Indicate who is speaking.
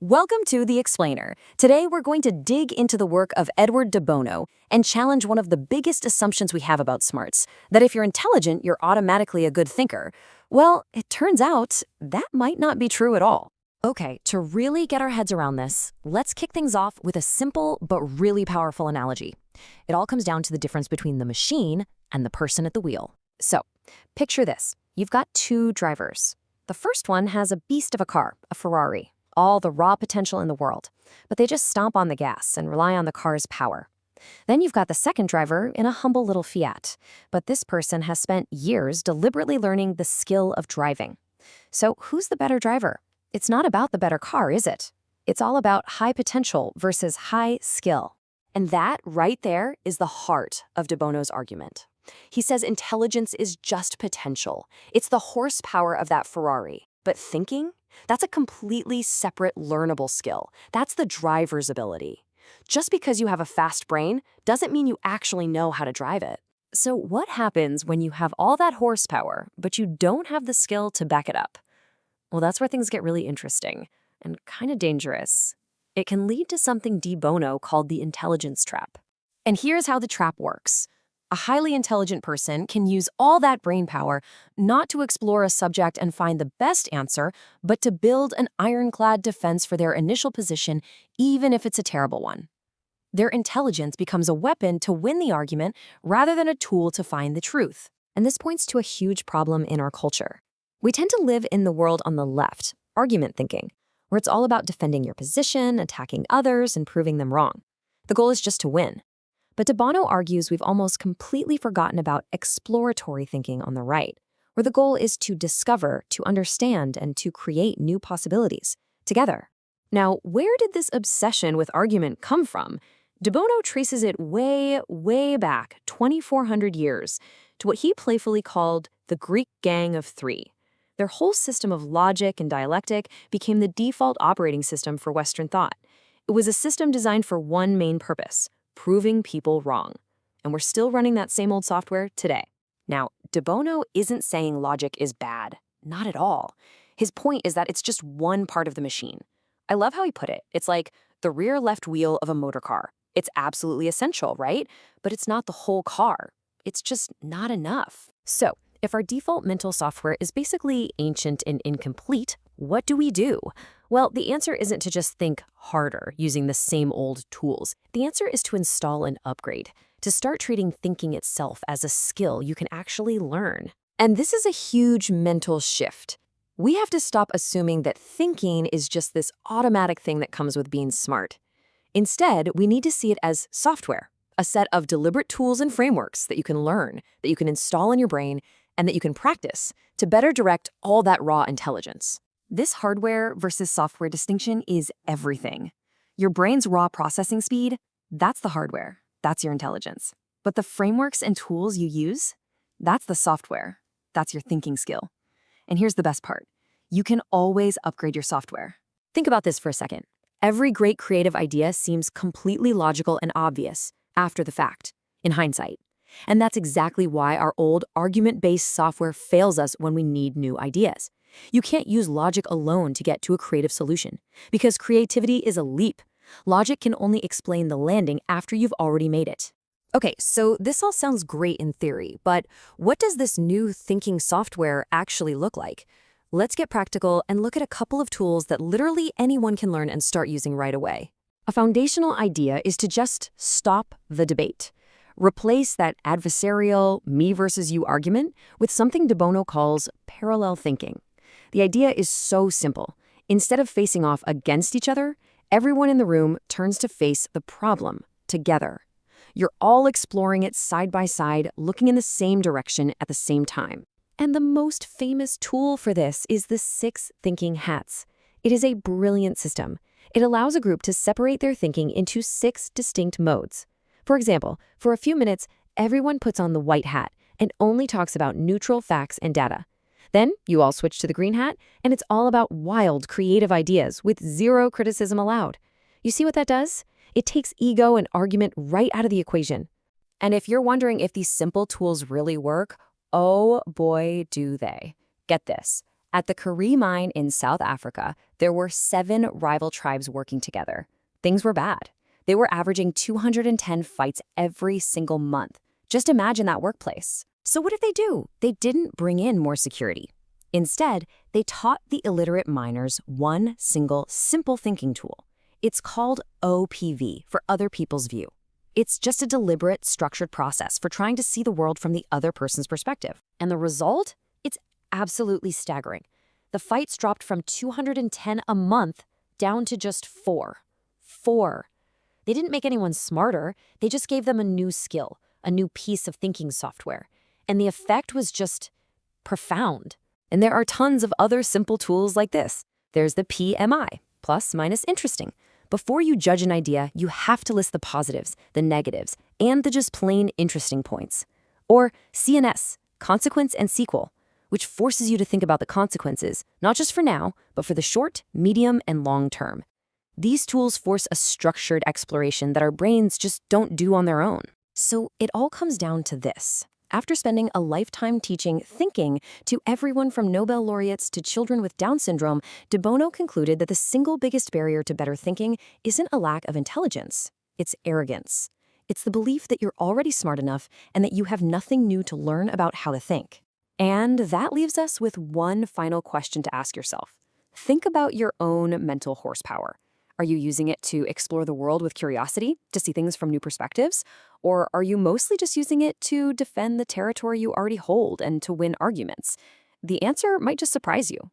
Speaker 1: Welcome to The Explainer. Today we're going to dig into the work of Edward de Bono and challenge one of the biggest assumptions we have about smarts, that if you're intelligent, you're automatically a good thinker. Well, it turns out that might not be true at all. Okay, to really get our heads around this, let's kick things off with a simple but really powerful analogy. It all comes down to the difference between the machine and the person at the wheel. So, picture this. You've got two drivers. The first one has a beast of a car, a Ferrari. All the raw potential in the world, but they just stomp on the gas and rely on the car's power. Then you've got the second driver in a humble little Fiat, but this person has spent years deliberately learning the skill of driving. So who's the better driver? It's not about the better car, is it? It's all about high potential versus high skill. And that right there is the heart of de Bono's argument. He says intelligence is just potential. It's the horsepower of that Ferrari. But thinking? That's a completely separate learnable skill. That's the driver's ability. Just because you have a fast brain doesn't mean you actually know how to drive it. So what happens when you have all that horsepower, but you don't have the skill to back it up? Well, that's where things get really interesting and kind of dangerous. It can lead to something de Bono called the intelligence trap. And here's how the trap works. A highly intelligent person can use all that brain power not to explore a subject and find the best answer, but to build an ironclad defense for their initial position, even if it's a terrible one. Their intelligence becomes a weapon to win the argument rather than a tool to find the truth. And this points to a huge problem in our culture. We tend to live in the world on the left, argument thinking, where it's all about defending your position, attacking others, and proving them wrong. The goal is just to win. But de Bono argues we've almost completely forgotten about exploratory thinking on the right, where the goal is to discover, to understand, and to create new possibilities together. Now, where did this obsession with argument come from? De Bono traces it way back, 2,400 years, to what he playfully called the Greek Gang of Three. Their whole system of logic and dialectic became the default operating system for Western thought. It was a system designed for one main purpose: proving people wrong. And we're still running that same old software today. Now, de Bono isn't saying logic is bad. Not at all. His point is that it's just one part of the machine. I love how he put it. It's like the rear left wheel of a motor car. It's absolutely essential, right? But it's not the whole car. It's just not enough. So, if our default mental software is basically ancient and incomplete, what do we do? Well, the answer isn't to just think harder using the same old tools. The answer is to install an upgrade, to start treating thinking itself as a skill you can actually learn. And this is a huge mental shift. We have to stop assuming that thinking is just this automatic thing that comes with being smart. Instead, we need to see it as software, a set of deliberate tools and frameworks that you can learn, that you can install in your brain, and that you can practice to better direct all that raw intelligence. This hardware versus software distinction is everything. Your brain's raw processing speed, that's the hardware, that's your intelligence. But the frameworks and tools you use, that's the software, that's your thinking skill. And here's the best part. You can always upgrade your software. Think about this for a second. Every great creative idea seems completely logical and obvious after the fact, in hindsight. And that's exactly why our old argument-based software fails us when we need new ideas. You can't use logic alone to get to a creative solution, because creativity is a leap. Logic can only explain the landing after you've already made it. Okay, so this all sounds great in theory, but what does this new thinking software actually look like? Let's get practical and look at a couple of tools that literally anyone can learn and start using right away. A foundational idea is to just stop the debate. Replace that adversarial me versus you argument with something de Bono calls parallel thinking. The idea is so simple. Instead of facing off against each other, everyone in the room turns to face the problem together. You're all exploring it side by side, looking in the same direction at the same time. And the most famous tool for this is the 6 thinking hats. It is a brilliant system. It allows a group to separate their thinking into 6 distinct modes. For example, for a few minutes, everyone puts on the white hat and only talks about neutral facts and data. Then you all switch to the green hat, and it's all about wild, creative ideas with 0 criticism allowed. You see what that does? It takes ego and argument right out of the equation. And if you're wondering if these simple tools really work, oh boy, do they. Get this. At the Karee mine in South Africa, there were 7 rival tribes working together. Things were bad. They were averaging 210 fights every single month. Just imagine that workplace. So what did they do? They didn't bring in more security. Instead, they taught the illiterate miners one single simple thinking tool. It's called OPV, for other people's view. It's just a deliberate, structured process for trying to see the world from the other person's perspective. And the result? It's absolutely staggering. The fights dropped from 210 a month down to just 4. 4. They didn't make anyone smarter, they just gave them a new skill, a new piece of thinking software. And the effect was just profound. And there are tons of other simple tools like this. There's the PMI, plus, minus, interesting. Before you judge an idea, you have to list the positives, the negatives, and the just plain interesting points. Or CNS, consequence and sequel, which forces you to think about the consequences, not just for now, but for the short, medium, and long term. These tools force a structured exploration that our brains just don't do on their own. So it all comes down to this. After spending a lifetime teaching thinking to everyone from Nobel laureates to children with Down syndrome, De Bono concluded that the single biggest barrier to better thinking isn't a lack of intelligence, it's arrogance. It's the belief that you're already smart enough and that you have nothing new to learn about how to think. And that leaves us with one final question to ask yourself. Think about your own mental horsepower. Are you using it to explore the world with curiosity, to see things from new perspectives? Or are you mostly just using it to defend the territory you already hold and to win arguments? The answer might just surprise you.